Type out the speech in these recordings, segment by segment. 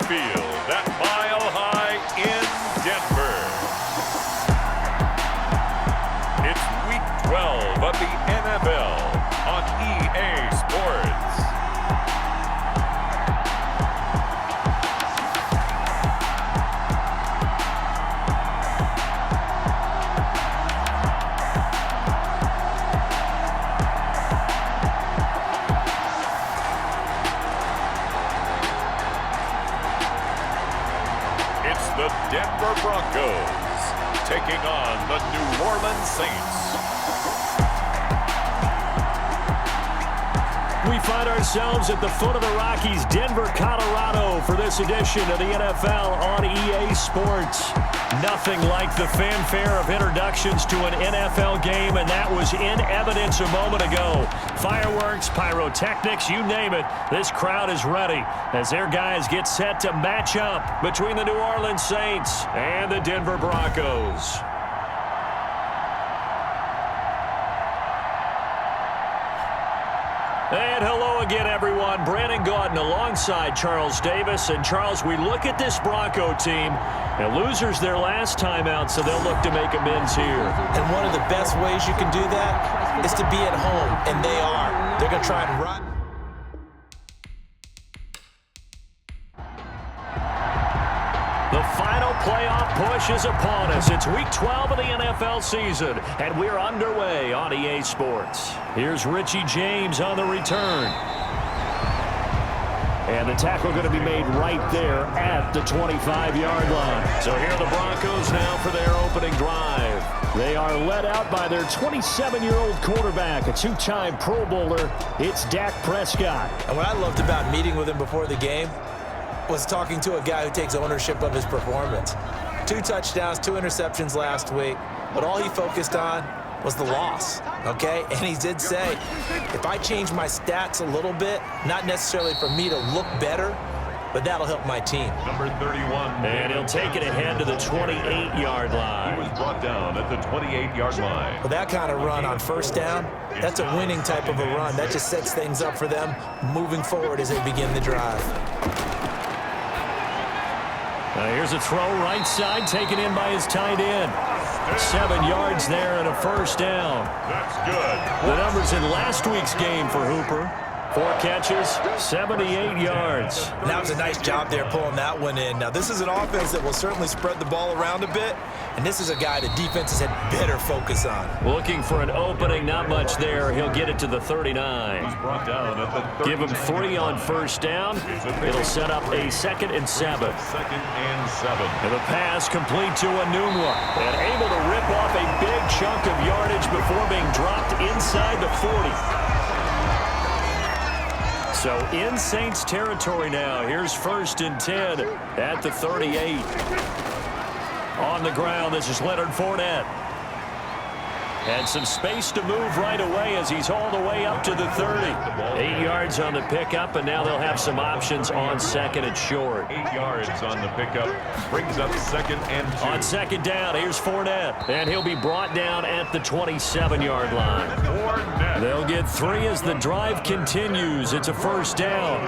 Field at Mile High in Denver. It's Week 12 of the NFL on EA Sports. The Denver Broncos taking on the New Orleans Saints. We find ourselves at the foot of the Rockies, Denver, Colorado, for this edition of the NFL on EA Sports. Nothing like the fanfare of introductions to an NFL game, and that was in evidence a moment ago. Fireworks, pyrotechnics, you name it, this crowd is ready as their guys get set to match up between the New Orleans Saints and the Denver Broncos. And hello again, everyone. Brandon Gaudin alongside Charles Davis. And, Charles, we look at this Bronco team, and losers their last time out, so they'll look to make amends here. And one of the best ways you can do that is to be at home, and they are. They're going to try and run. The final playoff push is upon us. It's Week 12 of the NFL season, and we're underway on EA Sports. Here's Richie James on the return. And the tackle going to be made right there at the 25-yard line. So here are the Broncos now for their opening drive. They are led out by their 27-year-old quarterback, a two-time Pro Bowler. It's Dak Prescott. And what I loved about meeting with him before the game was talking to a guy who takes ownership of his performance. 2 touchdowns, 2 interceptions last week, but all he focused on was the loss, okay? And he did say, if I change my stats a little bit, not necessarily for me to look better, but that'll help my team. Number 31. And he'll take it ahead to the 28-yard line. He was brought down at the 28-yard line. Well, that kind of run on first down, that's a winning type of a run. That just sets things up for them moving forward as they begin the drive. Here's a throw right side, taken in by his tight end. 7 yards there and a first down. That's good. The numbers in last week's game for Hooper. 4 catches, 78 yards. That was a nice job there pulling that one in. Now, this is an offense that will certainly spread the ball around a bit, and this is a guy the defenses had better focus on. Looking for an opening, not much there. He'll get it to the 39. He's brought down at the 39. Give him 3 on first down. It'll set up a 2nd and 7. 2nd and 7. And the pass complete to Enunwa, and able to rip off a big chunk of yardage before being dropped inside the 40. So in Saints territory now. Here's 1st and 10 at the 38. On the ground, this is Leonard Fournette. And some space to move right away as he's all the way up to the 30. 8 yards on the pickup, and now they'll have some options on 2nd and short. 8 yards on the pickup. Brings up 2nd and 2. On 2nd down, here's Fournette. And he'll be brought down at the 27-yard line. Fournette. They'll get 3 as the drive continues. It's a first down.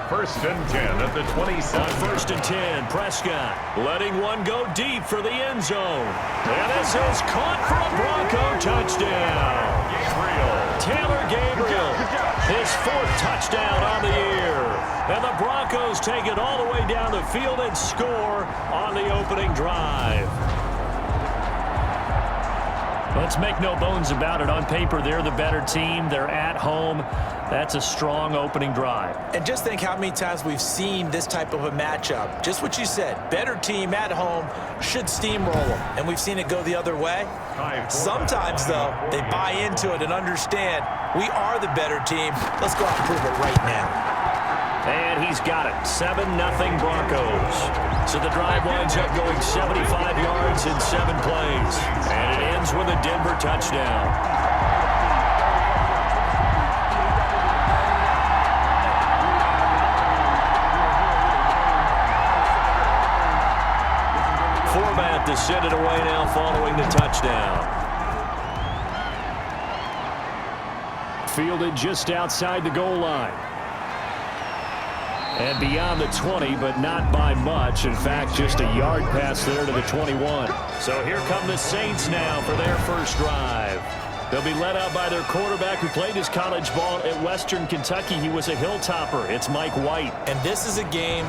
1st and 10 at the 27. On 1st and 10, Prescott letting one go deep for the end zone. And this is caught for a Bronco touchdown. Taylor Gabriel, his 4th touchdown on the year. And the Broncos take it all the way down the field and score on the opening drive. Let's make no bones about it. On paper, they're the better team. They're at home. That's a strong opening drive. And just think how many times we've seen this type of a matchup. Just what you said, better team at home should steamroll them. And we've seen it go the other way. Sometimes, though, they buy into it and understand we are the better team. Let's go out and prove it right now. And he's got it. 7-0 Broncos. So the drive winds up going 75 yards in 7 plays. And it ends with a Denver touchdown. Format to send it away now following the touchdown. Fielded just outside the goal line. And beyond the 20, but not by much. In fact, just a yard pass there to the 21. So here come the Saints now for their first drive. They'll be led out by their quarterback who played his college ball at Western Kentucky. He was a Hilltopper. It's Mike White. And this is a game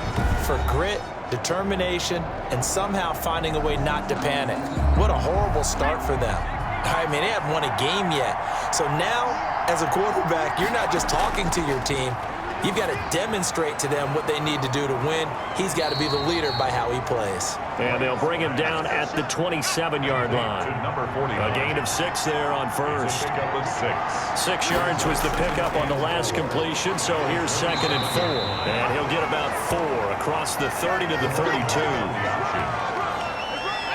for grit, determination, and somehow finding a way not to panic. What a horrible start for them. I mean, they haven't won a game yet. So now, as a quarterback, you're not just talking to your team. You've got to demonstrate to them what they need to do to win. He's got to be the leader by how he plays. And they'll bring him down at the 27-yard line. A gain of 6 there on first. 6 yards was the pickup on the last completion, so here's 2nd and 4. And he'll get about 4 across the 30 to the 32.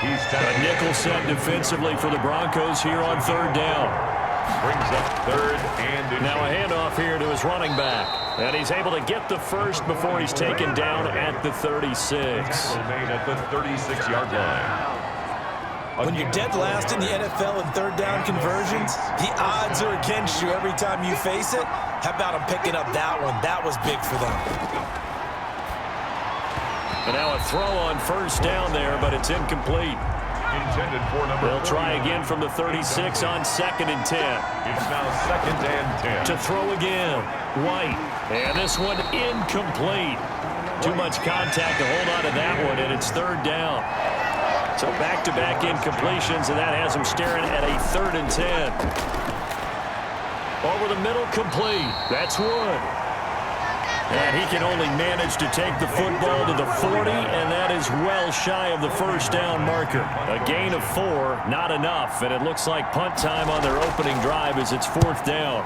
A nickel set defensively for the Broncos here on 3rd down. Brings up 3rd and now a handoff here to his running back. And he's able to get the first before he's taken down at the 36. Made at the 36-yard line. When you're dead last in the NFL in 3rd down conversions, the odds are against you every time you face it. How about him picking up that one? That was big for them. And now a throw on 1st down there, but it's incomplete. Intended for number They'll try again from the 36 on 2nd and 10. It's now 2nd and 10. To throw again, White. And this one incomplete. Too much contact to hold on to that one, and it's 3rd down. So back-to-back incompletions, and that has him staring at a 3rd and 10. Over the middle, complete. That's Wood. And he can only manage to take the football to the 40, and that is well shy of the 1st down marker. A gain of 4, not enough, and it looks like punt time on their opening drive as it's 4th down.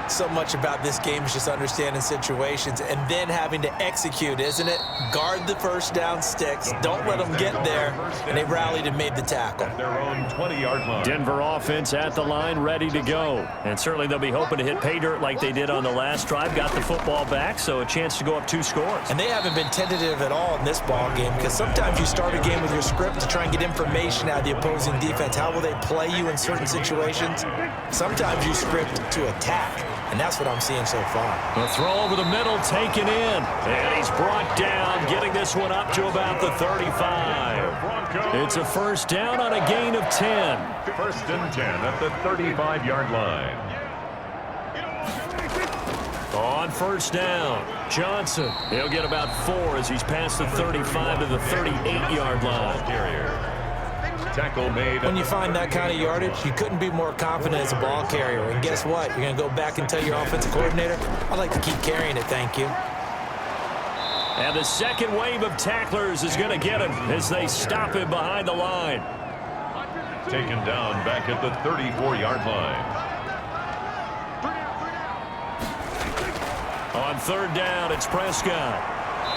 So much about this game is just understanding situations and then having to execute, isn't it? Guard the 1st down sticks. Don't let them get there. And they rallied and made the tackle. At their own 20-yard line. Denver offense at the line, ready to go. And certainly they'll be hoping to hit pay dirt like they did on the last drive. Got the football back, so a chance to go up 2 scores. And they haven't been tentative at all in this ball game because sometimes you start a game with your script to try and get information out of the opposing defense. How will they play you in certain situations? Sometimes you script to attack. And that's what I'm seeing so far. The throw over the middle, taken in. And he's brought down, getting this one up to about the 35. It's a 1st down on a gain of 10. 1st and 10 at the 35-yard line. On 1st down, Johnson. He'll get about 4 as he's past the 35 to the 38-yard line. Carrier. Tackle made. When you find that kind of yardage, you couldn't be more confident as a ball carrier. And guess what? You're going to go back and tell your offensive coordinator, I'd like to keep carrying it, thank you. And the 2nd wave of tacklers is going to get him as they stop him behind the line. Taken down back at the 34-yard line. On 3rd down, it's Prescott.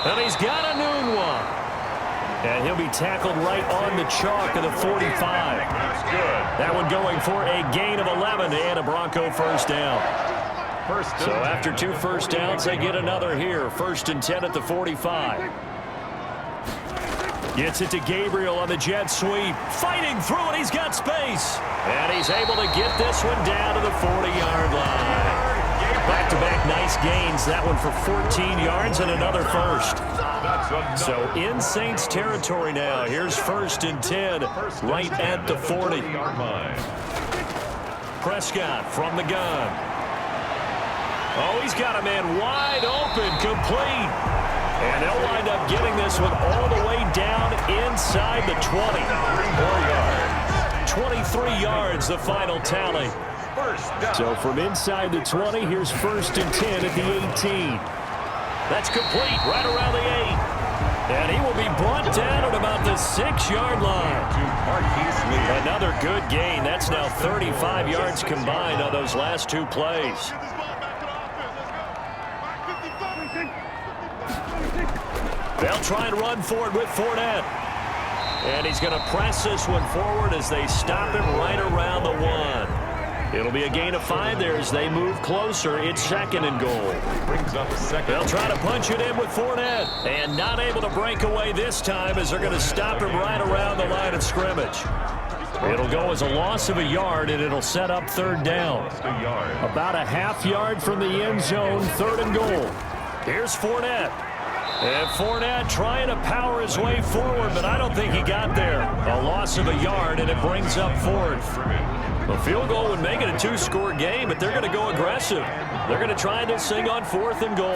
And he's got a noon one. And he'll be tackled right on the chalk of the 45. That's good. That one going for a gain of 11 and a Bronco 1st down. So after 2 1st downs, they get another here. 1st and 10 at the 45. Gets it to Gabriel on the jet sweep. Fighting through it. He's got space. And he's able to get this one down to the 40-yard line. Back-to-back nice gains. That one for 14 yards and another 1st. So in Saints territory now. Here's 1st and 10 right at the 40. Prescott from the gun. Oh, he's got a man wide open, complete. And they'll wind up getting this one all the way down inside the 20. 23 yards, the final tally. So from inside the 20, here's 1st and 10 at the 18. That's complete right around the 8. And he will be brought down at about the 6-yard line. Another good gain. That's now 35 yards combined on those last 2 plays. They'll try and run for it with Fournette. And he's going to press this one forward as they stop him right around the 1. It'll be a gain of 5 there as they move closer. It's 2nd and goal. Brings up 2nd. They'll try to punch it in with Fournette. And not able to break away this time as they're going to stop him right around the line of scrimmage. It'll go as a loss of a yard, and it'll set up 3rd down. About a half yard from the end zone, 3rd and goal. Here's Fournette. And Fournette trying to power his way forward, but I don't think he got there. A loss of a yard, and it brings up fourth. A field goal would make it a two-score game, but they're going to go aggressive. They're going to try this thing on 4th and goal.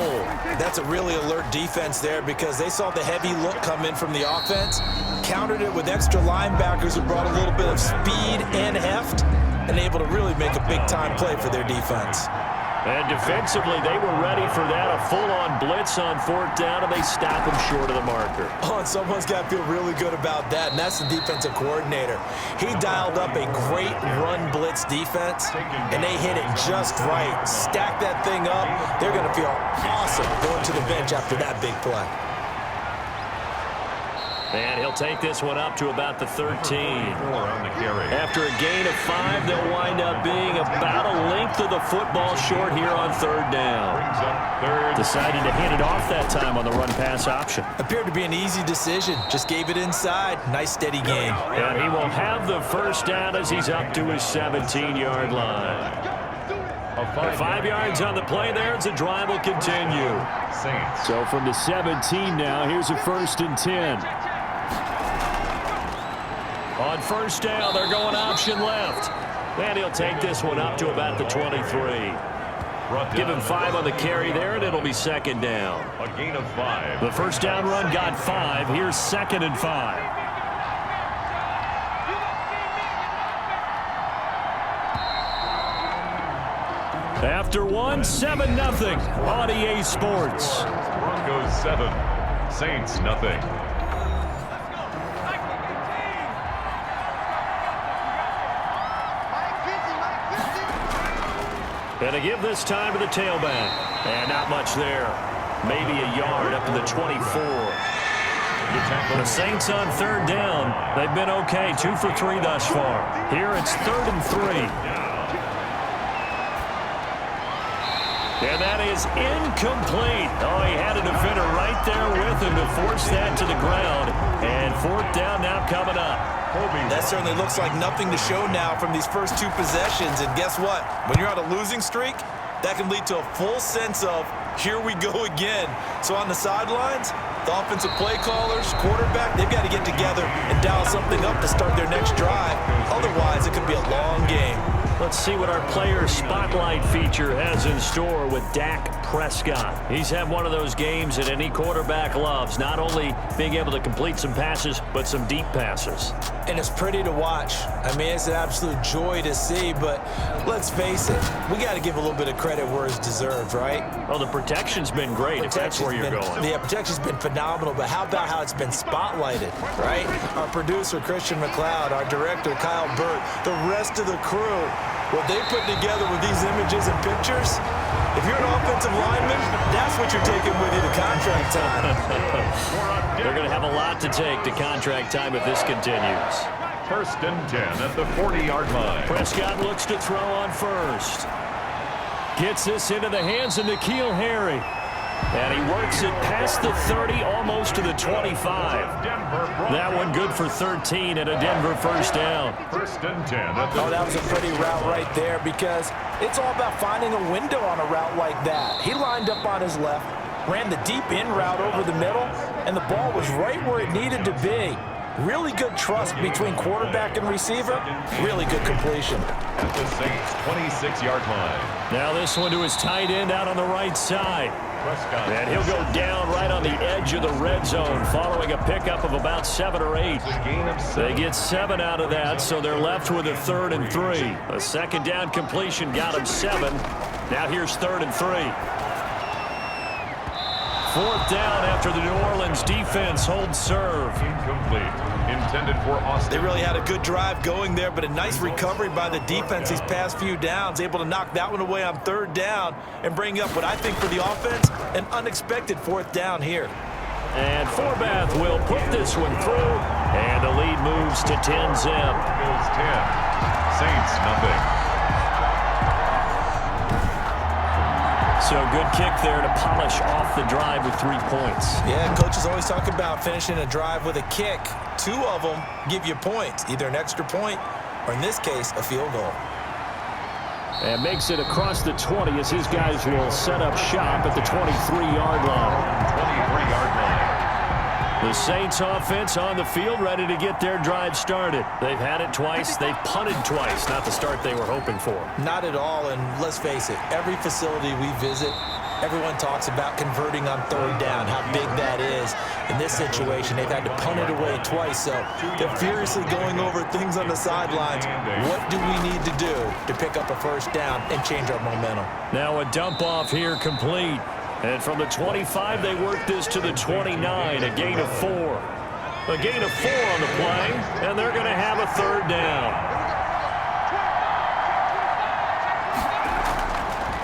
That's a really alert defense there because they saw the heavy look come in from the offense, countered it with extra linebackers who brought a little bit of speed and heft, and able to really make a big-time play for their defense. And defensively, they were ready for that, a full-on blitz on 4th down, and they stop him short of the marker. Oh, and someone's got to feel really good about that, and that's the defensive coordinator. He dialed up a great run blitz defense, and they hit it just right. Stack that thing up. They're going to feel awesome going to the bench after that big play. And he'll take this one up to about the 13. After a gain of 5, they'll wind up being about a length of the football short here on 3rd down. Decided to hand it off that time on the run-pass option. Appeared to be an easy decision. Just gave it inside. Nice, steady gain. And he will have the first down as he's up to his 17-yard line. 5 yards on the play there as the drive will continue. So from the 17 now, here's a 1st and 10. On 1st down, they're going option left. And he'll take this one up to about the 23. Give him 5 on the carry there, and it'll be 2nd down. A gain of 5. The 1st down run got 5. Here's 2nd and 5. After one, 7-0 on EA Sports. Broncos 7, Saints nothing. And to give this time to the tailback. And not much there. Maybe a yard up to the 24. The Saints on 3rd down. They've been okay. 2 for 3 thus far. Here it's 3rd and 3. And that is incomplete. Oh, he had a defender right there with him to force that to the ground. And 4th down now coming up. That certainly looks like nothing to show now from these first 2 possessions. And guess what? When you're on a losing streak, that can lead to a full sense of, here we go again. So on the sidelines, the offensive play callers, quarterback, they've got to get together and dial something up to start their next drive. Otherwise, it could be a long game. Let's see what our player spotlight feature has in store with Dak Prescott. He's had one of those games that any quarterback loves, not only being able to complete some passes, but some deep passes. And it's pretty to watch. I mean, it's an absolute joy to see, but let's face it, we got to give a little bit of credit where it's deserved, right? Well, the protection's been great, if that's where you're going. Yeah, protection's been phenomenal, but how about how it's been spotlighted, right? Our producer, Christian McLeod, our director, Kyle Burt, the rest of the crew, what they put together with these images and pictures, if you're an offensive lineman, that's what you're taking with you to contract time. They're going to have a lot to take to contract time if this continues. 1st and 10 at the 40-yard line. Prescott looks to throw on 1st. Gets this into the hands of N'Keal Harry. And he works it past the 30, almost to the 25. That one good for 13 and a Denver 1st down. 1st and 10. Oh, that was a pretty route right there because it's all about finding a window on a route like that. He lined up on his left, ran the deep in route over the middle, and the ball was right where it needed to be. Really good trust between quarterback and receiver. Really good completion. At the Saints' 26-yard line. Now this one to his tight end out on the right side. Prescott. And he'll go down right on the edge of the red zone following a pickup of about 7 or 8. They get 7 out of that, so they're left with a 3rd and 3. A 2nd down completion got him 7. Now here's 3rd and 3. 4th down after the New Orleans defense holds serve. Incomplete. Intended for Austin. They really had a good drive going there, but a nice recovery by the defense these past few downs, able to knock that one away on 3rd down and bring up what I think for the offense, an unexpected 4th down here. And Forbath will put this one through, and the lead moves to 10-zip. Goes 10. Saints nothing. So good kick there to polish off the drive with 3 points. Yeah, coaches always talk about finishing a drive with a kick. 2 of them give you points, either an extra point or, in this case, a field goal. And makes it across the 20 as his guys will set up shop at the 23-yard line. 23-yard line. The Saints offense on the field ready to get their drive started. They've had it twice. They've punted twice. Not the start they were hoping for. Not at all, and let's face it, every facility we visit, everyone talks about converting on third down, how big that is. In this situation, they've had to punt it away twice, so they're furiously going over things on the sidelines. What do we need to do to pick up a first down and change our momentum? Now a dump off here complete. And from the 25, they work this to the 29, a gain of 4. A gain of 4 on the play, and they're going to have a third down.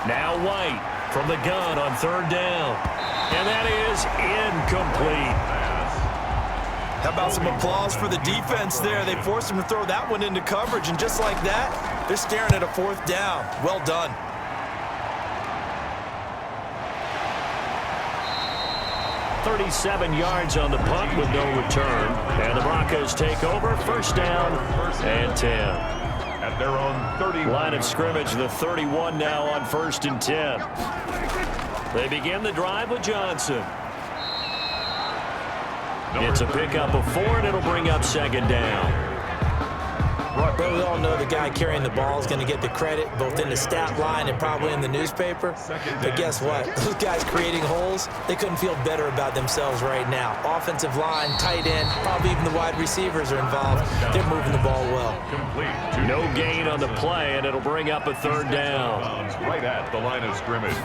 Now White from the gun on third down. And that is incomplete. How about some applause for the defense there? They forced him to throw that one into coverage, and just like that, they're staring at a fourth down. Well done. 37 yards on the punt with no return. And the Broncos take over. First down and 10. At their own 30. Line of scrimmage, the 31 now on 1st and 10. They begin the drive with Johnson. It's a pickup of 4, and it'll bring up 2nd down. But we all know the guy carrying the ball is going to get the credit, both in the stat line and probably in the newspaper. But guess what? Those guys creating holes, they couldn't feel better about themselves right now. Offensive line, tight end, probably even the wide receivers are involved. They're moving the ball well. No gain on the play, and it'll bring up a 3rd down. Right at the line of scrimmage.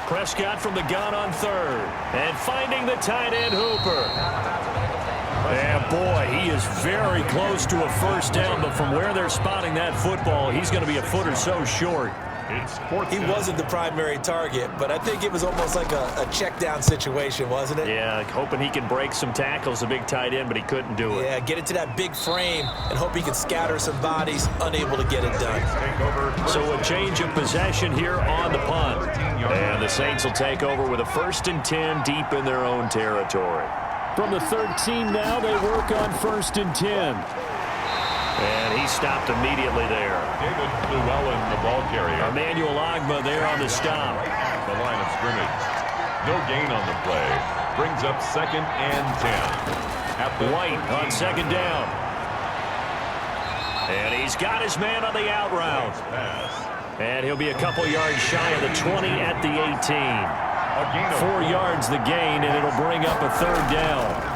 Prescott from the gun on 3rd. And finding the tight end, Hooper. And boy, he is very close to a first down, but from where they're spotting that football, he's going to be a foot or so short. He wasn't the primary target, but I think it was almost like a check down situation, wasn't it? Yeah, hoping he can break some tackles, a big tight end, but he couldn't do it. Yeah, get it to that big frame and hope he can scatter some bodies, unable to get it done. So a change of possession here on the punt. And the Saints will take over with a 1st and 10 deep in their own territory. From the 13 now, they work on 1st and 10. And he stopped immediately there. David Llewellyn, the ball carrier. Emmanuel Agba there on the stop. The line of scrimmage. No gain on the play. Brings up 2nd and 10. At the White on 2nd down. And he's got his man on the out route. And he'll be a couple yards shy of the 20 at the 18. 4 yards the gain, and it'll bring up a 3rd down.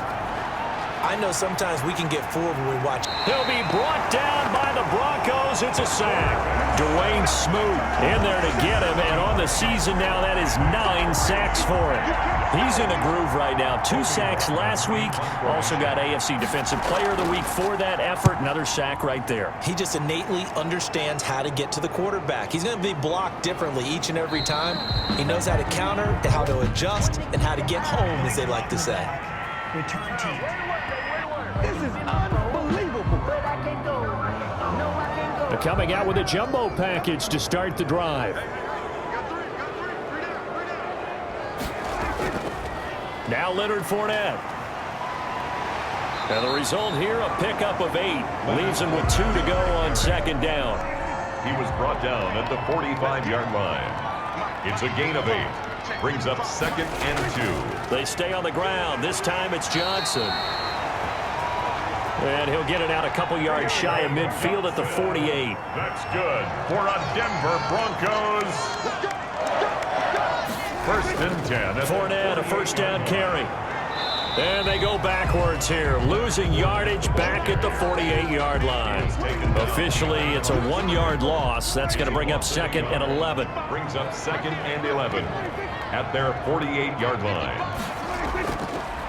I know sometimes we can get fooled when we watch. He'll be brought down by the Broncos. It's a sack. Dwayne Smoot in there to get him, and on the season now, that is 9 sacks for him. He's in a groove right now. 2 sacks last week. Also got AFC Defensive Player of the Week for that effort. Another sack right there. He just innately understands how to get to the quarterback. He's going to be blocked differently each and every time. He knows how to counter, how to adjust, and how to get home, as they like to say. Return team. This is unbelievable. They're coming out with a jumbo package to start the drive. Now Leonard Fournette. And the result here, a pickup of 8. Leaves him with 2 to go on 2nd down. He was brought down at the 45-yard line. It's a gain of 8. Brings up 2nd and 2. They stay on the ground. This time it's Johnson. And he'll get it out a couple yards shy of midfield at the 48. That's good for a Denver Broncos. 1st and 10. Fournette, a 1st down carry. And they go backwards here, losing yardage back at the 48-yard line. Officially, it's a 1-yard loss. That's going to bring up 2nd and 11. Brings up 2nd and 11 at their 48-yard line.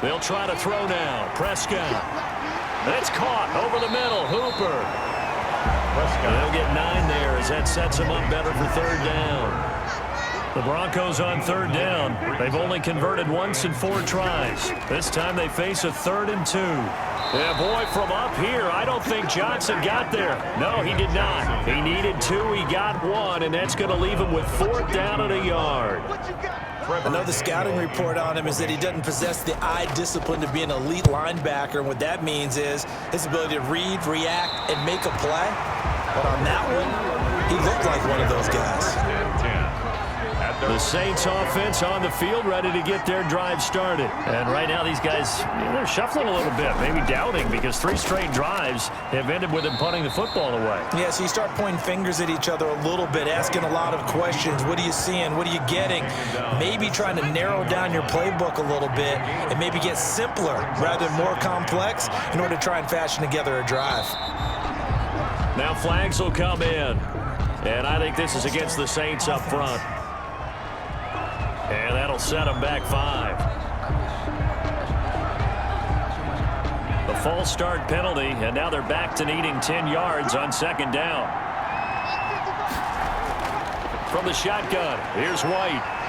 They'll try to throw now. Prescott. That's caught over the middle. Hooper. They'll get 9 there as that sets them up better for 3rd down. The Broncos on 3rd down. They've only converted once in 4 tries. This time they face a 3rd and 2. Yeah, boy, from up here, I don't think Johnson got there. No, he did not. He needed 2. He got 1, and that's going to leave him with 4th down and a yard. Another scouting report on him is that he doesn't possess the eye discipline to be an elite linebacker. And what that means is his ability to read, react, and make a play. But on that one, He looked like one of those guys. The Saints offense on the field, ready to get their drive started. And right now these guys, they're shuffling a little bit, maybe doubting, because 3 straight drives have ended with them punting the football away. Yeah, so you start pointing fingers at each other a little bit, asking a lot of questions. What are you seeing? What are you getting? Maybe trying to narrow down your playbook a little bit and maybe get simpler rather than more complex in order to try and fashion together a drive. Now flags will come in. And I think this is against the Saints up front. And that'll set them back 5. The false start penalty, and now they're back to needing 10 yards on 2nd down. From the shotgun, here's White.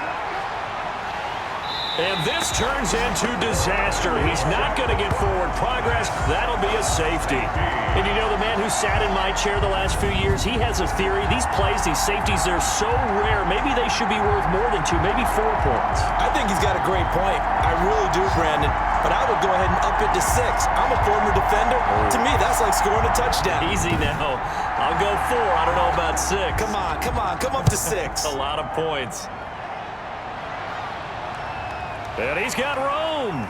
And this turns into disaster. He's not going to get forward progress. That'll be a safety. And you know, the man who sat in my chair the last few years, he has a theory. These plays, these safeties, they're so rare. Maybe they should be worth more than 2, maybe 4 points. I think he's got a great point. I really do, Brandon. But I would go ahead and up it to 6. I'm a former defender. To me, that's like scoring a touchdown. Easy now. I'll go 4. I don't know about 6. Come on. Come up to 6. A lot of points. And he's got room.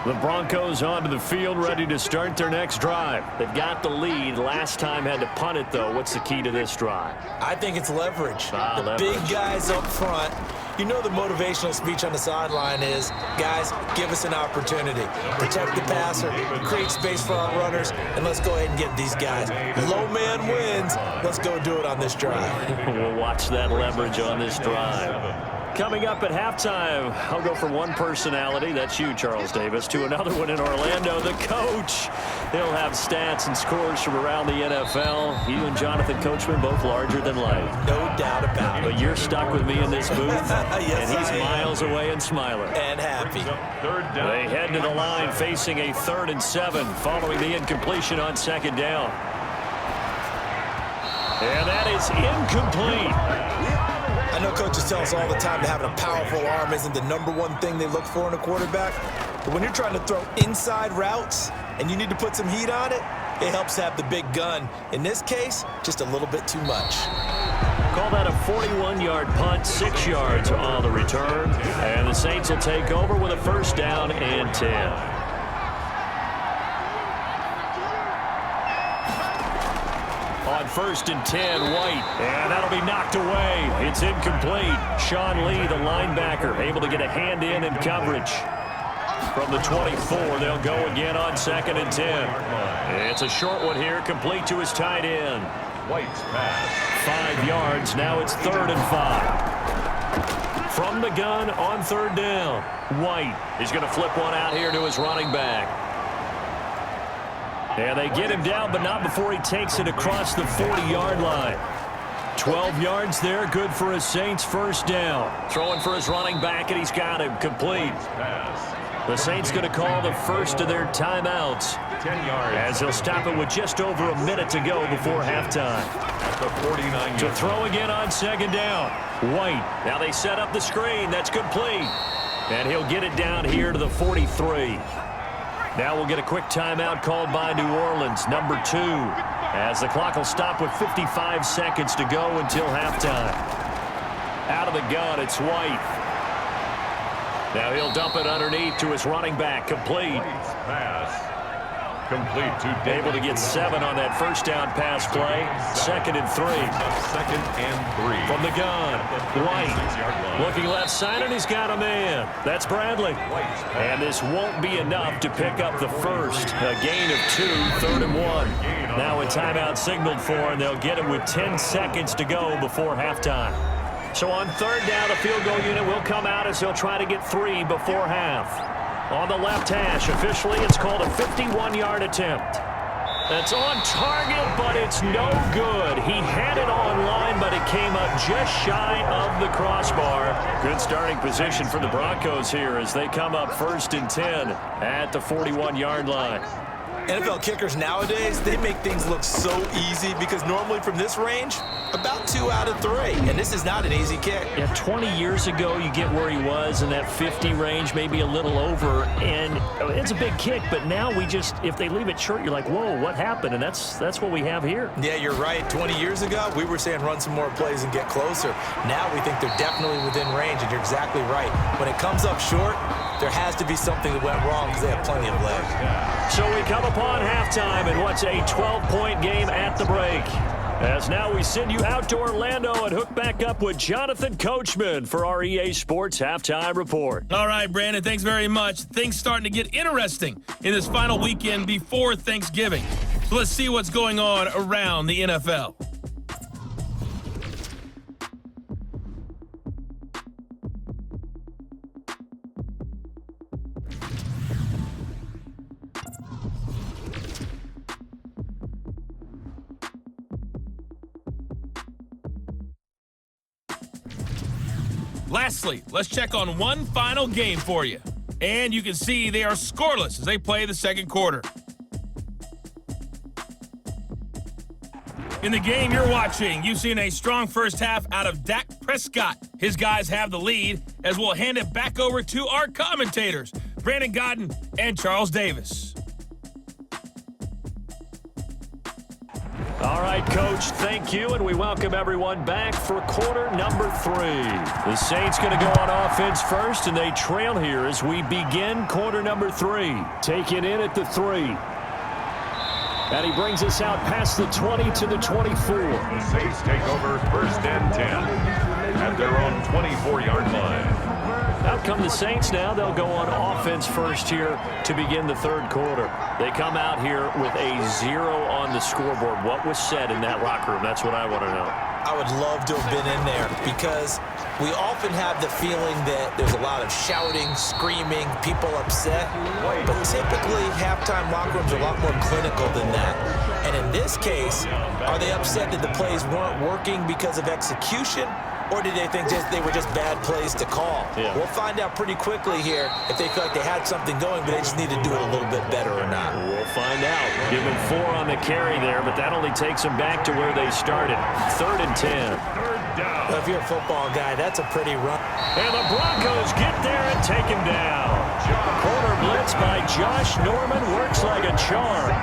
The Broncos onto the field, ready to start their next drive. They've got the lead. Last time had to punt it, though. What's the key to this drive? I think it's leverage. The leverage. Big guys up front. You know the motivational speech on the sideline is, guys, give us an opportunity. Protect the passer, create space for our runners, and let's go ahead and get these guys. Low man wins. Let's go do it on this drive. We'll watch that leverage on this drive. Coming up at halftime, I'll go from one personality, that's you, Charles Davis, to another one in Orlando, the coach. He'll have stats and scores from around the NFL. You and Jonathan Coachman, both larger than life. No doubt about it. But you're stuck with me in this booth, yes, and he's I am. miles away and smiling. And happy. They head to the line facing a 3rd and 7 following the incompletion on 2nd down. And that is incomplete. I know coaches tell us all the time that having a powerful arm isn't the #1 thing they look for in a quarterback. But when you're trying to throw inside routes and you need to put some heat on it, it helps have the big gun. In this case, just a little bit too much. Call that a 41-yard punt, 6 yards on the return. And the Saints will take over with a 1st down and 10. On 1st and 10, White, and that'll be knocked away. It's incomplete. Sean Lee, the linebacker, able to get a hand in coverage. From the 24, they'll go again on 2nd and 10. It's a short one here, complete to his tight end. White's pass. 5 yards, now it's 3rd and 5. From the gun on 3rd down, White is going to flip one out here to his running back. And they get him down, but not before he takes it across the 40-yard line. 12 yards there, good for a Saints 1st down. Throwing for his running back, and he's got him complete. The Saints going to call the first of their timeouts 10 yards. as he'll stop it with just over a minute to go before halftime. At the 49 To throw again on 2nd down. White. Now they set up the screen. That's complete. And he'll get it down here to the 43. Now we'll get a quick timeout called by New Orleans, number 2, as the clock will stop with 55 seconds to go until halftime. Out of the gun, it's White. Now he'll dump it underneath to his running back, complete. pass. Complete to David. Able to get 7 on that 1st down pass play. 2nd and 3. 2nd and 3. From the gun, White. Looking left side, and he's got a man. That's Bradley. And this won't be enough to pick up the first. A gain of 2, 3rd and 1. Now a timeout signaled for, and they'll get it with 10 seconds to go before halftime. So on 3rd down, the field goal unit will come out as he'll try to get 3 before half. On the left hash, officially, it's called a 51-yard attempt. That's on target, but it's no good. He had it on line, but it came up just shy of the crossbar. Good starting position for the Broncos here as they come up 1st and 10 at the 41-yard line. NFL kickers nowadays, they make things look so easy because normally from this range, about 2 out of 3. And this is not an easy kick. Yeah, 20 years ago, you get where he was in that 50 range, maybe a little over, and it's a big kick, but now if they leave it short, you're like, whoa, what happened? And that's what we have here. Yeah, you're right. 20 years ago, we were saying run some more plays and get closer. Now we think they're definitely within range, and you're exactly right. When it comes up short, there has to be something that went wrong because they have plenty of legs. So we come upon halftime in what's a 12-point game at the break. As now we send you out to Orlando and hook back up with Jonathan Coachman for our EA Sports Halftime Report. All right, Brandon, thanks very much. Things starting to get interesting in this final weekend before Thanksgiving. So let's see what's going on around the NFL. Lastly, let's check on one final game for you. And you can see they are scoreless as they play the second quarter. In the game you're watching, you've seen a strong first half out of Dak Prescott. His guys have the lead, as we'll hand it back over to our commentators, Brandon Godden and Charles Davis. All right, Coach, thank you, and we welcome everyone back for quarter number 3. The Saints going to go on offense first, and they trail here as we begin quarter number 3. Take it in at the 3. And he brings us out past the 20 to the 24. The Saints take over first and 10 at their own 24-yard line. Out come the Saints now. They'll go on offense first here to begin the third quarter. They come out here with a 0 on the scoreboard. What was said in that locker room? That's what I want to know. I would love to have been in there because we often have the feeling that there's a lot of shouting, screaming, people upset. But typically, halftime locker rooms are a lot more clinical than that. And in this case, are they upset that the plays weren't working because of execution? Or did they think they were just bad plays to call? Yeah. We'll find out pretty quickly here if they feel like they had something going, but they just need to do it a little bit better or not. We'll find out. Give them 4 on the carry there, but that only takes them back to where they started. 3rd and 10. Third down. Well, if you're a football guy, that's a pretty run. And the Broncos get there and take him down. Corner blitz by Josh Norman works like a charm.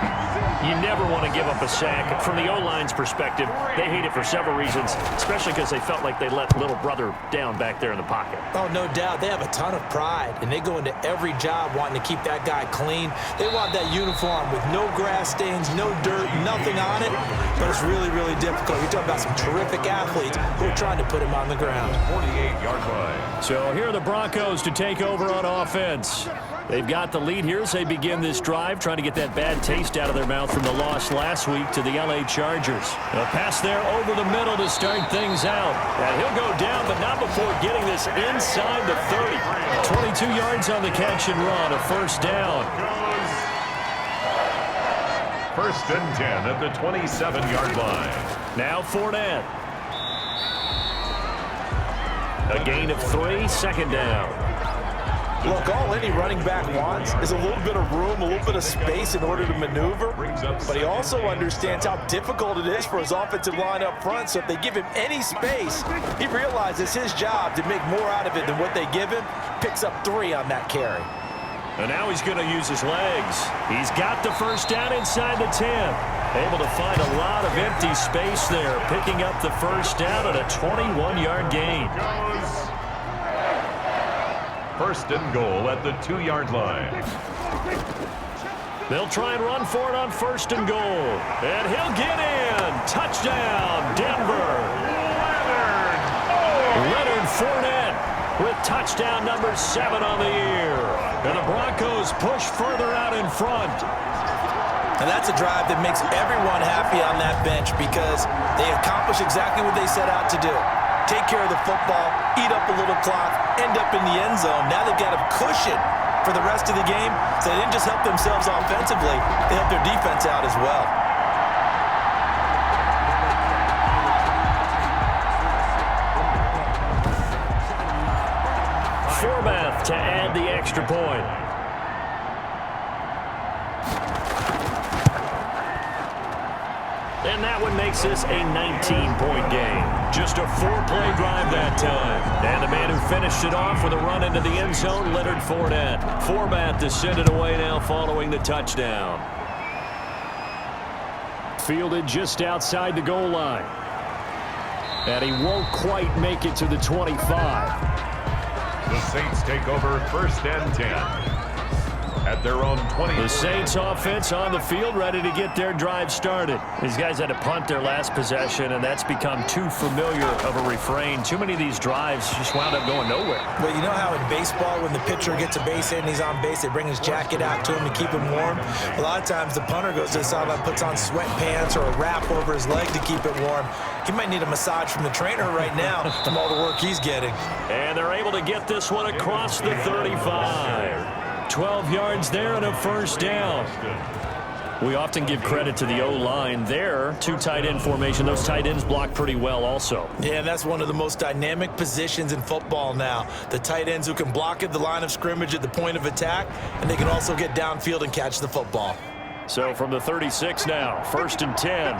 You never want to give up a sack. From the O-line's perspective, they hate it for several reasons, especially because they felt like they let little brother down back there in the pocket. Oh, no doubt. They have a ton of pride, and they go into every job wanting to keep that guy clean. They want that uniform with no grass stains, no dirt, nothing on it, but it's really, really difficult. You're talking about some terrific athletes who are trying to put him on the ground. 48-yard line. So here are the Broncos to take over on offense. They've got the lead here as they begin this drive, trying to get that bad taste out of their mouth from the loss last week to the LA Chargers. A pass there over the middle to start things out. And he'll go down, but not before getting this inside the 30. 22 yards on the catch and run, a first down. First and 10 at the 27-yard line. Now Fournette. A gain of 3, second down. Look, all any running back wants is a little bit of room, a little bit of space in order to maneuver. But he also understands how difficult it is for his offensive line up front. So if they give him any space, he realizes his job to make more out of it than what they give him. Picks up 3 on that carry. And now he's going to use his legs. He's got the first down inside the 10. Able to find a lot of empty space there, picking up the first down at a 21-yard gain. First and goal at the 2-yard line. They'll try and run for it on first and goal. And he'll get in. Touchdown, Denver. Leonard Fournette with touchdown number 7 on the year. And the Broncos push further out in front. And that's a drive that makes everyone happy on that bench because they accomplish exactly what they set out to do. Take care of the football, eat up a little clock, end up in the end zone. Now they've got a cushion for the rest of the game. So they didn't just help themselves offensively, they helped their defense out as well. Formath to add the extra point. And that one makes this a 19-point game. Just a 4-play drive that time. And the man who finished it off with a run into the end zone, Leonard Fournette. Format to send it away now following the touchdown. Fielded just outside the goal line. And he won't quite make it to the 25. The Saints take over 1st and 10. At their own 20. The Saints offense on the field, ready to get their drive started. These guys had to punt their last possession, and that's become too familiar of a refrain. Too many of these drives just wound up going nowhere. Well, you know how in baseball, when the pitcher gets a base hit and he's on base, they bring his jacket out to him to keep him warm? A lot of times the punter goes to the sideline, puts on sweatpants or a wrap over his leg to keep it warm. He might need a massage from the trainer right now from all the work he's getting. And they're able to get this one across the 35. 12 yards there and a first down. We often give credit to the O-line there. 2 tight end formation. Those tight ends block pretty well also. Yeah, and that's one of the most dynamic positions in football now. The tight ends who can block at the line of scrimmage at the point of attack, and they can also get downfield and catch the football. So from the 36 now, 1st and 10.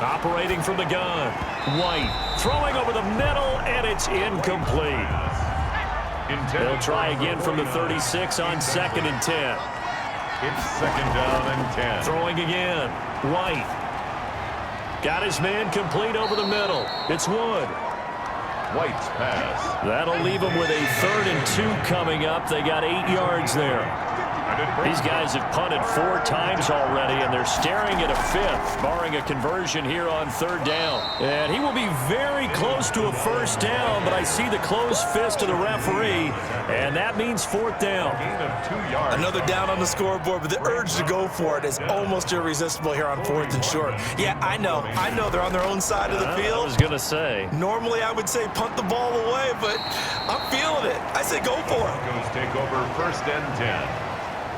Operating from the gun. White throwing over the middle, and it's incomplete. They'll try again from the 36 on 2nd and 10. It's 2nd down and 10. Throwing again. White. Got his man complete over the middle. It's Wood. White's pass. That'll leave them with a 3rd and 2 coming up. They got 8 yards there. These guys have punted 4 times already, and they're staring at a 5th, barring a conversion here on 3rd down. And he will be very close to a first down, but I see the closed fist of the referee, and that means 4th down. Gain of 2 yards. Another down on the scoreboard, but the urge to go for it is almost irresistible here on 4th and short. Yeah, I know they're on their own side of the field. I was going to say. Normally I would say punt the ball away, but I'm feeling it. I say go for it. Broncos take over 1st and 10.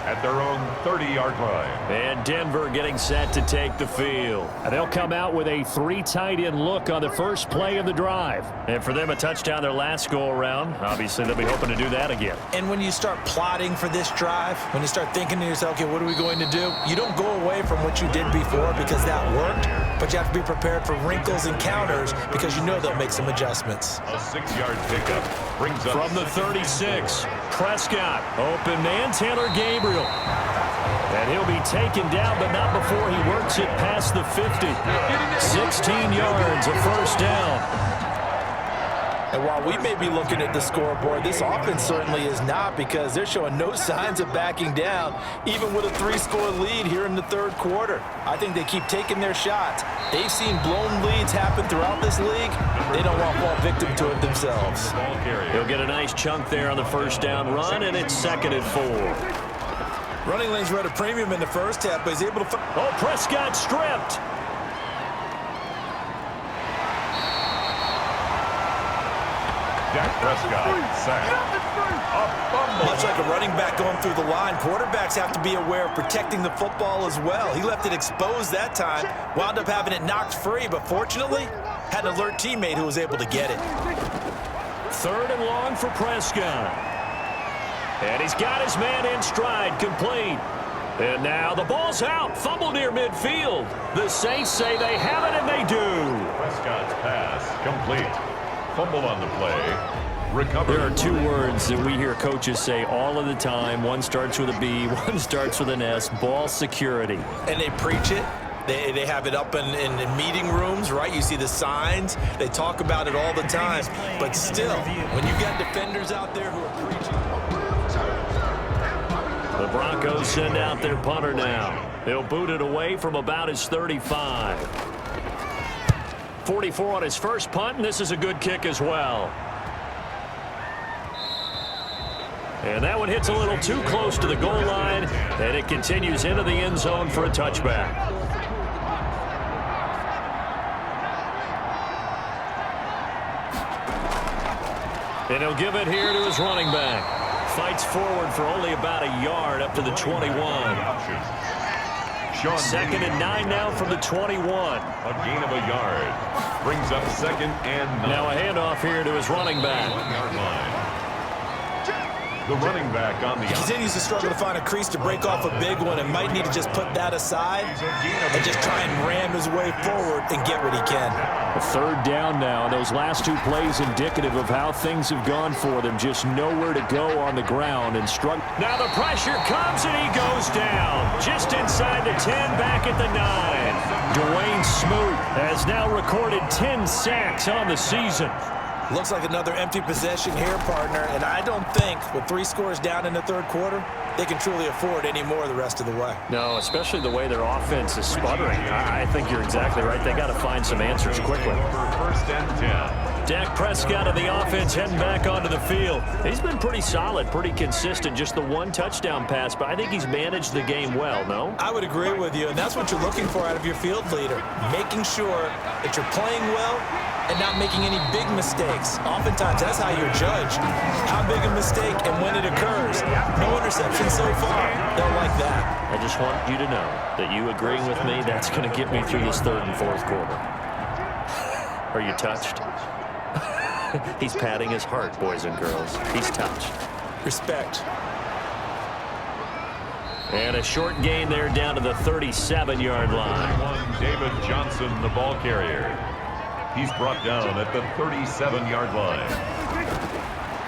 At their own 30-yard line. And Denver getting set to take the field. And they'll come out with a 3 tight end look on the first play of the drive. And for them, a touchdown their last go-around. Obviously, they'll be hoping to do that again. And when you start plotting for this drive, when you start thinking to yourself, okay, what are we going to do? You don't go away from what you did before because that worked, but you have to be prepared for wrinkles and counters because you know they'll make some adjustments. A 6-yard pickup brings up from the 36. Prescott, open man, Taylor Gabriel. And he'll be taken down, but not before he works it past the 50. 16 yards, a first down. And while we may be looking at the scoreboard, this offense certainly is not, because they're showing no signs of backing down, even with a 3-score lead here in the 3rd quarter. I think they keep taking their shots. They've seen blown leads happen throughout this league. They don't want to fall victim to it themselves. He'll get a nice chunk there on the first down run, and it's 2nd and 4. Running lanes were at a premium in the first half, but he's able to... Oh, Prescott stripped. Dak Prescott sacked. A fumble. Much like a running back going through the line, quarterbacks have to be aware of protecting the football as well. He left it exposed that time, wound up having it knocked free, but fortunately, had an alert teammate who was able to get it. 3rd and long for Prescott. And he's got his man in stride, complete. And now the ball's out, fumble near midfield. The Saints say they have it, and they do. Prescott's pass complete. Fumble on the play. Recovered. There are 2 words that we hear coaches say all of the time. One starts with a B, one starts with an S, ball security. And they preach it. They have it up in meeting rooms, right? You see the signs. They talk about it all the time. But still, when you got defenders out there who are preaching. The Broncos send out their punter now. He'll boot it away from about his 35. 44 on his first punt, and this is a good kick as well. And that one hits a little too close to the goal line, and it continues into the end zone for a touchback. And he'll give it here to his running back. Fights forward for only about a yard up to the 21. 2nd and 9 now from the 21. A gain of a yard. Brings up 2nd and 9. Now a handoff here to his running back. 1-yard line. The running back on the He continues to struggle to find a crease to break off a big one and might need to just put that aside and just try and ram his way forward and get what he can. A third down now. Those last two plays indicative of how things have gone for them. Just nowhere to go on the ground and struggle. Now the pressure comes and he goes down. Just inside the 10, back at the 9. Dwayne Smoot has now recorded 10 sacks on the season. Looks like another empty possession here, partner, and I don't think with 3 scores down in the third quarter, they can truly afford any more the rest of the way. No, especially the way their offense is sputtering. I think you're exactly right. They got to find some answers quickly. First and 10. Dak Prescott of the offense heading back onto the field. He's been pretty solid, pretty consistent. Just the 1 touchdown pass, but I think he's managed the game well, no? I would agree with you, and that's what you're looking for out of your field leader, making sure that you're playing well and not making any big mistakes. Oftentimes, that's how you're judged. How big a mistake and when it occurs. No interception so far. They'll like that. I just want you to know that you agreeing with me, that's going to get me through this third and fourth quarter. Are you touched? He's patting his heart, boys and girls. He's touched. Respect. And a short gain there down to the 37-yard line. David Johnson, the ball carrier. He's brought down at the 37-yard line.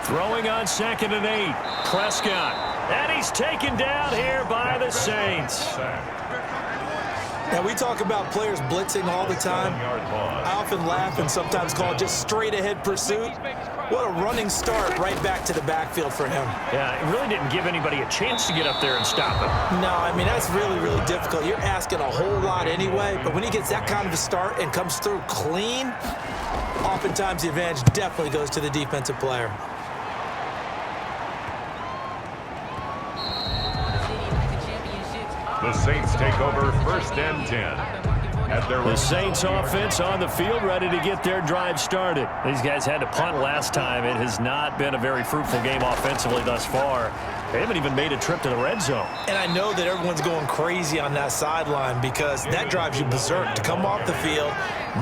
Throwing on 2nd and 8. Prescott. And he's taken down here by the Saints. Now, we talk about players blitzing all the time. I often laugh and sometimes call it just straight-ahead pursuit. What a running start right back to the backfield for him. Yeah, it really didn't give anybody a chance to get up there and stop him. No, I mean, that's really, really difficult. You're asking a whole lot anyway, but when he gets that kind of a start and comes through clean, oftentimes the advantage definitely goes to the defensive player. The Saints take over first and 10. The Saints offense on the field, ready to get their drive started. These guys had to punt last time. It has not been a very fruitful game offensively thus far. They haven't even made a trip to the red zone. And I know that everyone's going crazy on that sideline because that drives you berserk to come off the field,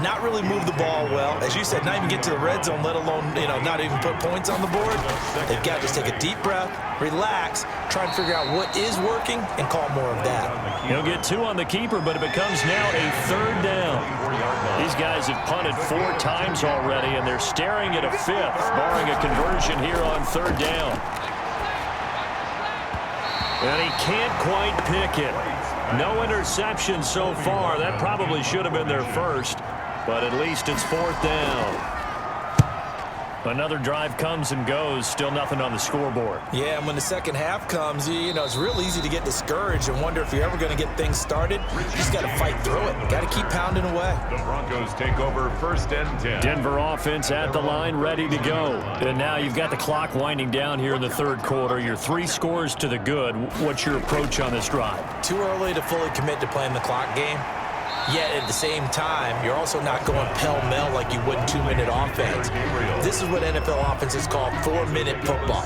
not really move the ball well. As you said, not even get to the red zone, let alone, not even put points on the board. They've got to just take a deep breath, relax, try and figure out what is working, and call more of that. He'll get 2 on the keeper, but it becomes now a third down. These guys have punted 4 times already, and they're staring at a 5th, barring a conversion here on third down. And he can't quite pick it. No interception so far. That probably should have been their first, but at least it's 4th down. Another drive comes and goes. Still nothing on the scoreboard. Yeah, and when the second half comes, it's real easy to get discouraged and wonder if you're ever going to get things started. You just got to fight through it. Got to keep pounding away. The Broncos take over first and 10. Denver offense at the line, ready to go. And now you've got the clock winding down here in the third quarter. You're 3 scores to the good. What's your approach on this drive? Too early to fully commit to playing the clock game. Yet at the same time, you're also not going pell-mell like you would 2-minute offense. This is what NFL offenses call 4-minute football.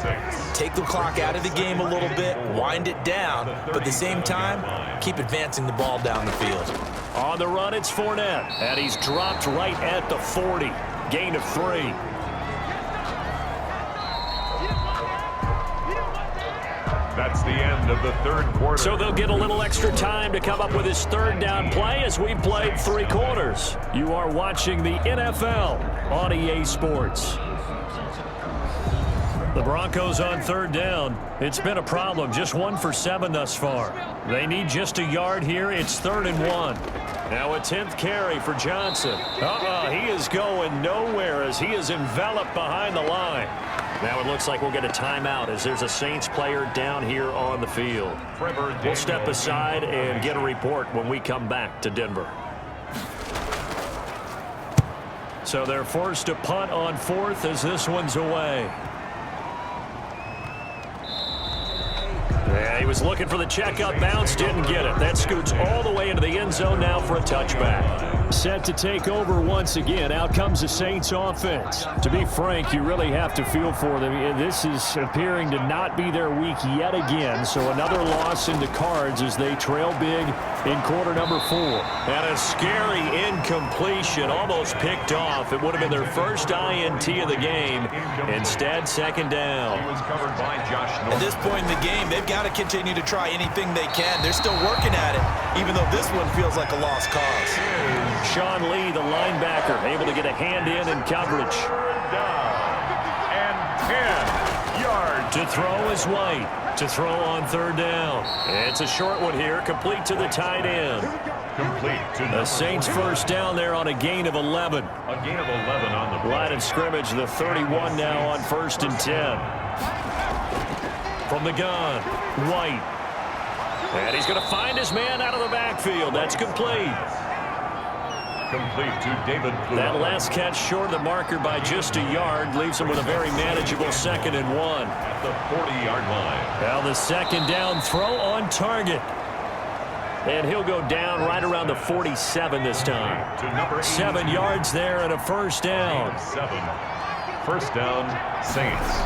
Take the clock out of the game a little bit, wind it down, but at the same time, keep advancing the ball down the field. On the run, it's Fournette, and he's dropped right at the 40. Gain of 3. That's the end of the third quarter. So they'll get a little extra time to come up with his third down play as we played 3 quarters. You are watching the NFL on EA Sports. The Broncos on third down. It's been a problem. Just 1 for 7 thus far. They need just a yard here. It's 3rd and 1. Now a 10th carry for Johnson. He is going nowhere as he is enveloped behind the line. Now it looks like we'll get a timeout as there's a Saints player down here on the field. We'll step aside and get a report when we come back to Denver. So they're forced to punt on 4th as this one's away. Yeah, he was looking for the checkup bounce, didn't get it. That scoots all the way into the end zone now for a touchback. Set to take over once again. Out comes the Saints offense. To be frank, you really have to feel for them. This is appearing to not be their week yet again. So another loss in the cards as they trail big in quarter number 4. And a scary incompletion, almost picked off. It would have been their first INT of the game. Instead, second down. He was covered by Josh Norman. At this point in the game, they've got to continue to try anything they can. They're still working at it, even though this one feels like a lost cause. Sean Lee, the linebacker, able to get a hand in coverage. Down. And 10 yards. To throw is White. To throw on third down. It's a short one here, complete to the tight end. Complete to The Saints first down there on a gain of 11. a gain of 11 on the play. Line of scrimmage, the 31 now on 1st and 10. From the gun, White. And he's going to find his man out of the backfield. That's complete. Complete to David Blue. That last catch short of the marker by just a yard leaves him with a very manageable 2nd and 1. At the 40-yard line. Now the second down throw on target. And he'll go down right around the 47 this time. To number 7 yards there and a first down. 7. First down, Saints.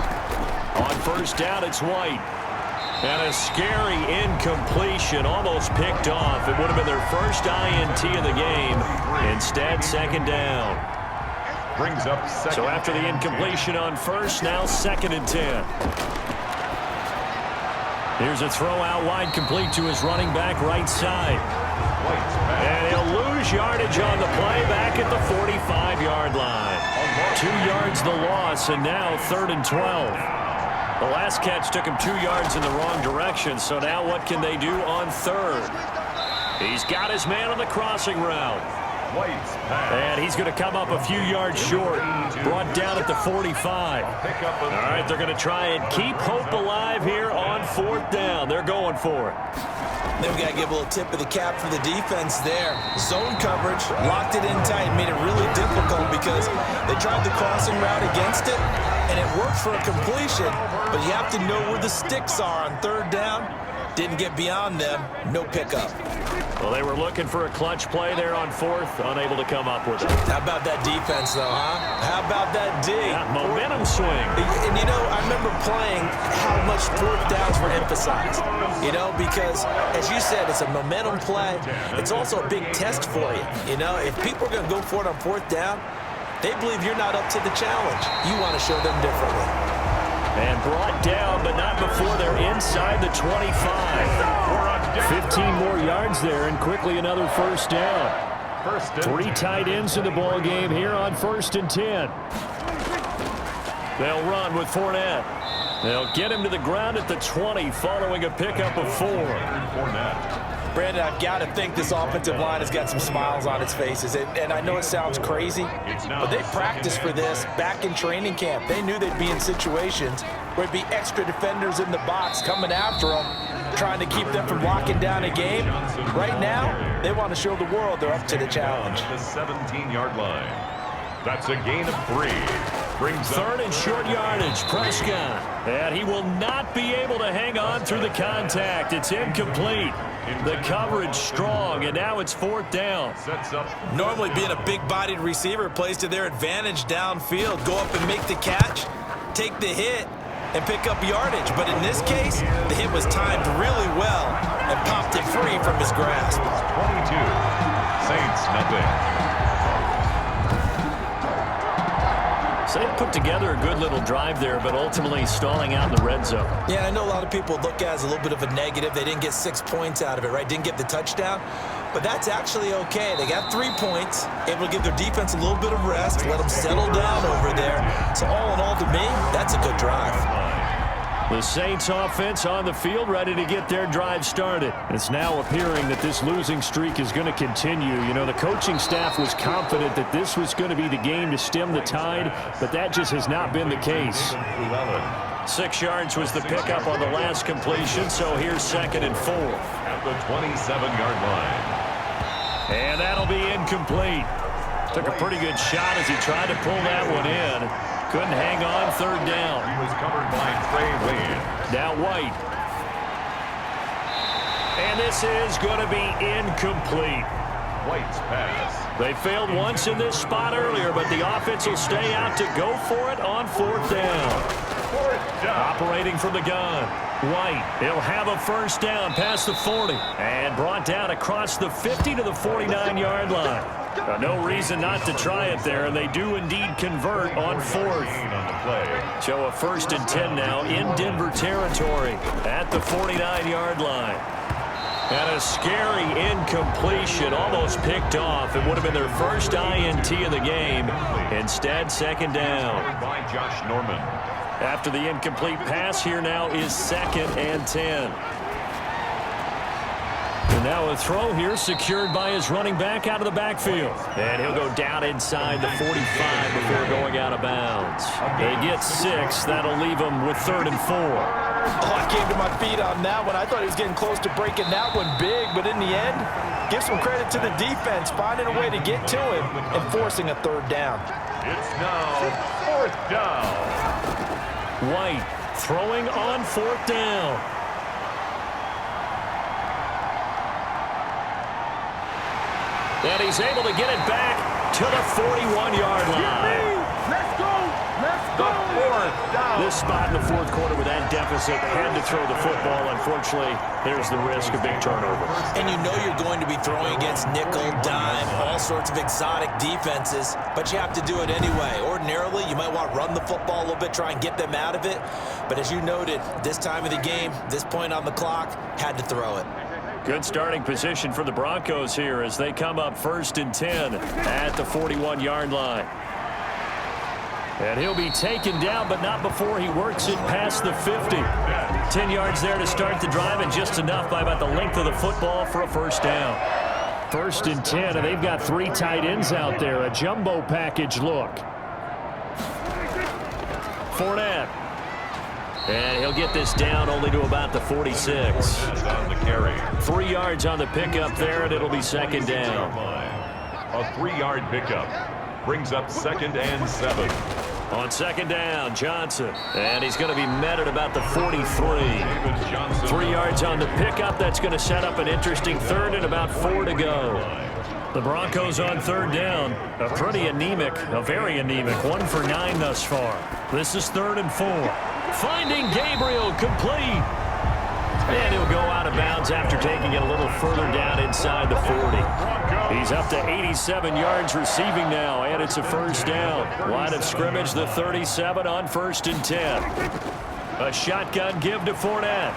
On first down, it's White. And a scary incompletion, almost picked off. It would have been their first INT of the game. Instead, second down. Brings up second. So after the incompletion on first, now 2nd and 10. Here's a throw out wide, complete to his running back right side. White's pass. And he'll lose yardage on the play back at the 45-yard line. 2 yards the loss, and now 3rd and 12. The last catch took him 2 yards in the wrong direction, so now what can they do on third? He's got his man on the crossing route. White's pass. And he's going to come up a few yards short, brought down at the 45. All right, they're going to try and keep hope alive here on 4th down. They're going for it. Then we got to give a little tip of the cap for the defense there. Zone coverage, locked it in tight, made it really difficult because they tried the crossing route against it, and it worked for a completion, but you have to know where the sticks are on 3rd down. Didn't get beyond them, no pickup. Well, they were looking for a clutch play there on 4th, unable to come up with it. How about that defense, though, huh? How about that D? Yeah, momentum swing. And, you know, I remember playing how much 4th downs were emphasized, you know, because, as you said, it's a momentum play. It's also a big test for you, you know. If people are going to go for it on 4th down, they believe you're not up to the challenge. You want to show them differently. And brought down, but not before they're inside the 25. 15 more yards there, and quickly another first down. 3 tight ends in the ball game here on 1st and 10. They'll run with Fournette. They'll get him to the ground at the 20 following a pickup of 4. Brandon, I've got to think this offensive line has got some smiles on its faces. And I know it sounds crazy, but they practiced for this back in training camp. They knew they'd be in situations where it'd be extra defenders in the box coming after them, trying to keep them from locking down a game. Right now, they want to show the world they're up to the challenge. The 17-yard line. That's a gain of 3. Brings up 3rd and short yardage, Prescott. And he will not be able to hang on through the contact. It's incomplete. The coverage strong, and now it's 4th down. Sets up. Normally being a big-bodied receiver plays to their advantage downfield. Go up and make the catch, take the hit, and pick up yardage. But in this case, the hit was timed really well and popped it free from his grasp. 22. Saints, nothing. So they put together a good little drive there, but ultimately stalling out in the red zone. Yeah, I know a lot of people look at it as a little bit of a negative. They didn't get 6 points out of it, right? Didn't get the touchdown. But that's actually okay. They got 3 points, able to give their defense a little bit of rest, let them settle down over there. So all in all, to me, that's a good drive. The Saints offense on the field, ready to get their drive started. It's now appearing that this losing streak is going to continue. You know, the coaching staff was confident that this was going to be the game to stem the tide, but that just has not been the case. 6 yards was the pickup on the last completion, so here's 2nd and 4. At the 27-yard line. And that'll be incomplete. Took a pretty good shot as he tried to pull that one in. Couldn't hang on, 3rd down. He was covered by Trey Wayne. Now White. And this is going to be incomplete. White's pass. They failed once in this spot earlier, but the offense will stay out to go for it on 4th down. Operating from the gun. White, he'll have a first down past the 40 and brought down across the 50 to the 49-yard line. No reason not to try it there, and they do indeed convert on 4th. So a 1st and 10 now in Denver territory at the 49-yard line. And a scary incompletion, almost picked off. It would have been their first INT of the game. Instead, 2nd down. By Josh Norman. After the incomplete pass, here now is 2nd and 10. And now a throw here secured by his running back out of the backfield. And he'll go down inside the 45 before going out of bounds. They get 6. That'll leave them with 3rd and 4. Oh, I came to my feet on that one. I thought he was getting close to breaking that one big, but in the end, give some credit to the defense, finding a way to get to him and forcing a 3rd down. It's now 4th down. White throwing on 4th down. And he's able to get it back to the 41-yard line. Let's go. Let's The go. 4th down. This spot in the 4th quarter with that deficit, had to throw the football. Unfortunately, there's the risk of big turnovers. And you know you're going to be throwing against nickel, dime, all sorts of exotic defenses, but you have to do it anyway. Ordinarily, you might want to run the football a little bit, try and get them out of it. But as you noted, this time of the game, this point on the clock, had to throw it. Good starting position for the Broncos here as they come up 1st and 10 at the 41-yard line. And he'll be taken down, but not before he works it past the 50. 10 yards there to start the drive, and just enough by about the length of the football for a first down. 1st and 10, and they've got 3 tight ends out there. A jumbo package look. Fournette. And he'll get this down only to about the 46. On the carry. 3 yards on the pickup there, and it'll be 2nd down. A 3-yard pickup brings up 2nd and 7. On 2nd down, Johnson. And he's going to be met at about the 43. 3 yards on the pickup. That's going to set up an interesting 3rd and about 4 to go. The Broncos on 3rd down. A pretty anemic, a very anemic, 1 for 9 thus far. This is 3rd and 4. Finding Gabriel, complete. And he'll go out of bounds after taking it a little further down inside the 40. He's up to 87 yards receiving now, and it's a first down. Line of scrimmage, the 37 on 1st and 10. A shotgun give to Fournette.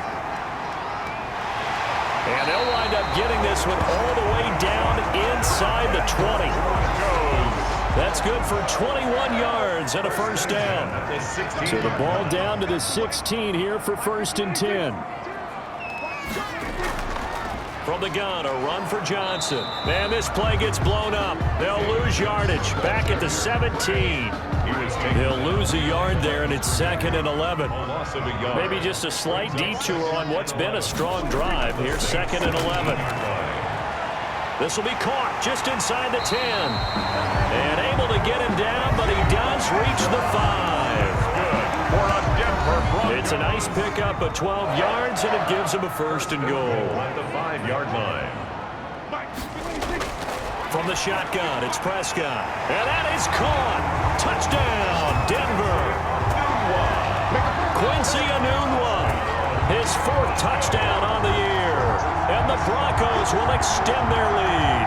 And they'll wind up getting this one all the way down inside the 20. That's good for 21 yards and a first down. So the ball down to the 16 here for 1st and 10. From the gun, a run for Johnson. And this play gets blown up. They'll lose yardage. Back at the 17. They'll lose a yard there, and it's 2nd and 11. Maybe just a slight detour on what's been a strong drive. Here's 2nd and 11. This will be caught just inside the 10. And able to get him down, but he does reach the 5. It's a nice pickup of 12 yards, and it gives him a 1st and goal. At the 5-yard line. From the shotgun, it's Prescott. And that is caught. Touchdown, Denver. Quincy Enunwa, his 4th touchdown on the year. And the Broncos will extend their lead.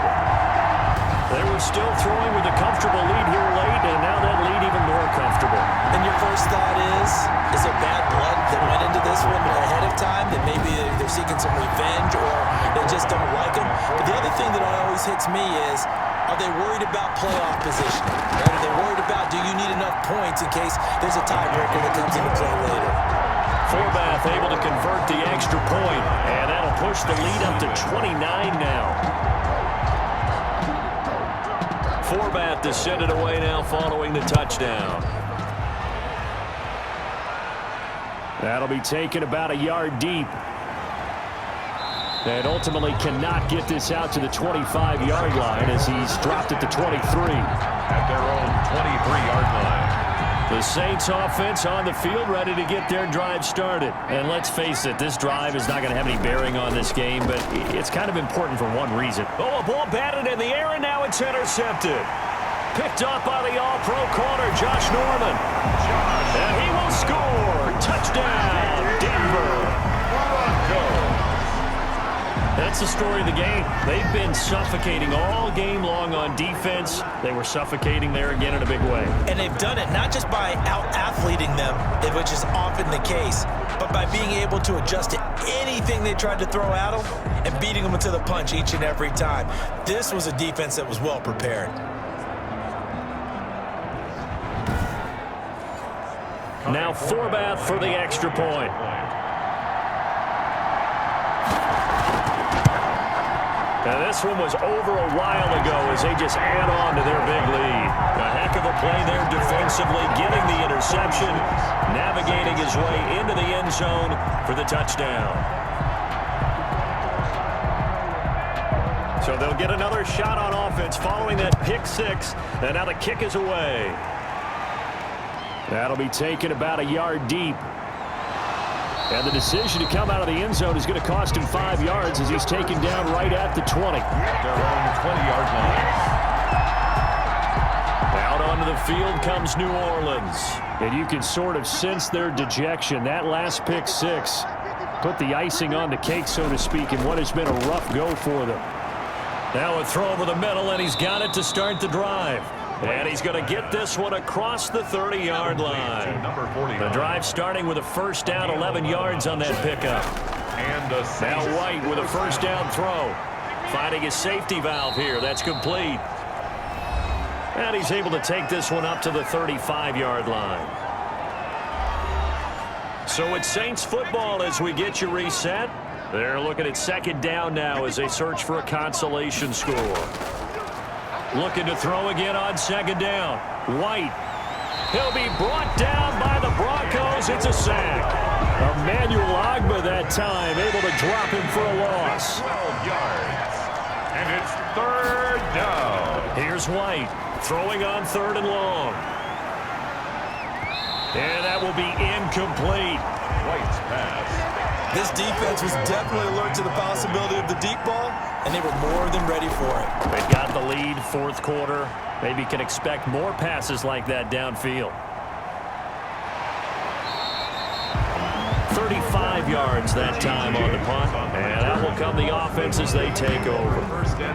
They were still throwing with a comfortable lead here late, and now that lead even more comfortable. And your first thought is there bad blood that went into this one ahead of time, that maybe they're seeking some revenge or they just don't like them? But the other thing that always hits me is, are they worried about playoff positioning? Right? Are they worried about, do you need enough points in case there's a tiebreaker that comes into play later? Forbath able to convert the extra point, and that'll push the lead up to 29 now. Forbath to send it away now following the touchdown. That'll be taken about a yard deep. And ultimately cannot get this out to the 25-yard line as he's dropped at the 23. At their own 23-yard line. The Saints offense on the field, ready to get their drive started. And let's face it, this drive is not going to have any bearing on this game, but it's kind of important for one reason. Oh, a ball batted in the air, and now it's intercepted. Picked up by the all-pro corner, Josh Norman. And he will score. Touchdown, Denver. That's the story of the game. They've been suffocating all game long on defense. They were suffocating there again in a big way. And they've done it not just by out-athleting them, which is often the case, but by being able to adjust to anything they tried to throw at them and beating them to the punch each and every time. This was a defense that was well prepared. Now Forbath for the extra point. Now this one was over a while ago as they just add on to their big lead. A heck of a play there defensively, getting the interception, navigating his way into the end zone for the touchdown. So they'll get another shot on offense following that pick six, and now the kick is away. That'll be taken about a yard deep. And the decision to come out of the end zone is going to cost him 5 yards as he's taken down right at the 20. Their own 20-yard line. Out onto the field comes New Orleans. And you can sort of sense their dejection. That last pick six put the icing on the cake, so to speak, in what has been a rough go for them. Now a throw over the middle, and he's got it to start the drive. And he's going to get this one across the 30-yard line. The drive starting with a first down, 11 yards on that pickup. Now White with a first down throw. Finding his safety valve here. That's complete. And he's able to take this one up to the 35-yard line. So it's Saints football as we get you reset. They're looking at second down now as they search for a consolation score. Looking to throw again on second down. White. He'll be brought down by the Broncos. It's a sack. Emmanuel Ogbah that time able to drop him for a loss. 12 yards. And it's third down. Here's White throwing on third and long. And that will be incomplete. White's pass. This defense was definitely alert to the possibility of the deep ball, and they were more than ready for it. They've got the lead, fourth quarter. Maybe can expect more passes like that downfield. 35 yards that time on the punt. And out will come the offense as they take over.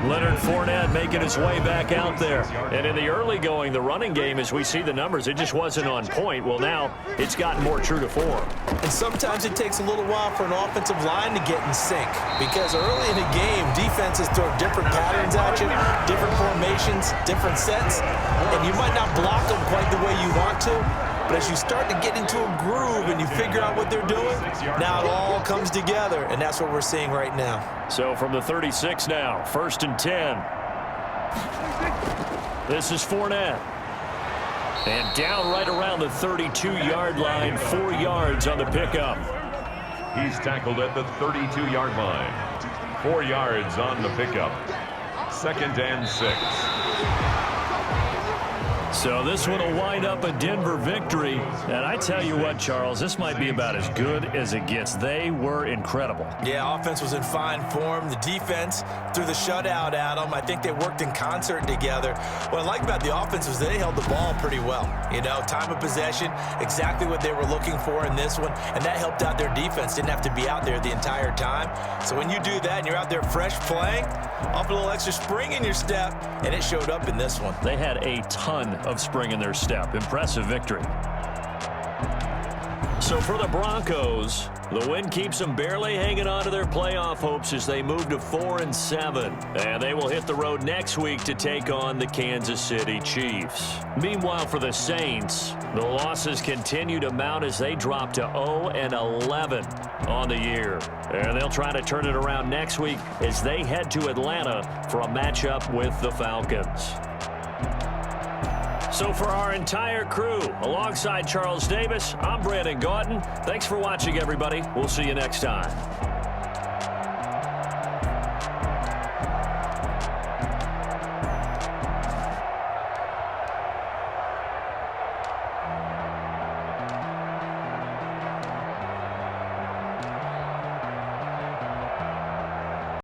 Leonard Fournette making his way back out there. And in the early going, the running game, as we see the numbers, it just wasn't on point. Well, now it's gotten more true to form. And sometimes it takes a little while for an offensive line to get in sync. Because early in the game, defenses throw different patterns at you, different formations, different sets. And you might not block them quite the way you want to. But as you start to get into a groove and you figure out what they're doing, now it all comes together, and that's what we're seeing right now. So from the 36 now, 1st and 10. This is Fournette. And down right around the 32-yard line, 4 yards on the pickup. He's tackled at the 32-yard line. 4 yards on the pickup. 2nd and 6. So this one will wind up a Denver victory. And I tell you what, Charles, this might be about as good as it gets. They were incredible. Yeah, offense was in fine form. The defense threw the shutout at them. I think they worked in concert together. What I like about the offense was they held the ball pretty well. You know, time of possession, exactly what they were looking for in this one. And that helped out their defense. Didn't have to be out there the entire time. So when you do that and you're out there fresh playing, off a little extra spring in your step, and it showed up in this one. They had a ton of spring in their step. Impressive victory. So for the Broncos, the win keeps them barely hanging on to their playoff hopes as they move to 4-7. And they will hit the road next week to take on the Kansas City Chiefs. Meanwhile, for the Saints, the losses continue to mount as they drop to 0-11 on the year. And they'll try to turn it around next week as they head to Atlanta for a matchup with the Falcons. So for our entire crew, alongside Charles Davis, I'm Brandon Gautin. Thanks for watching, everybody. We'll see you next time.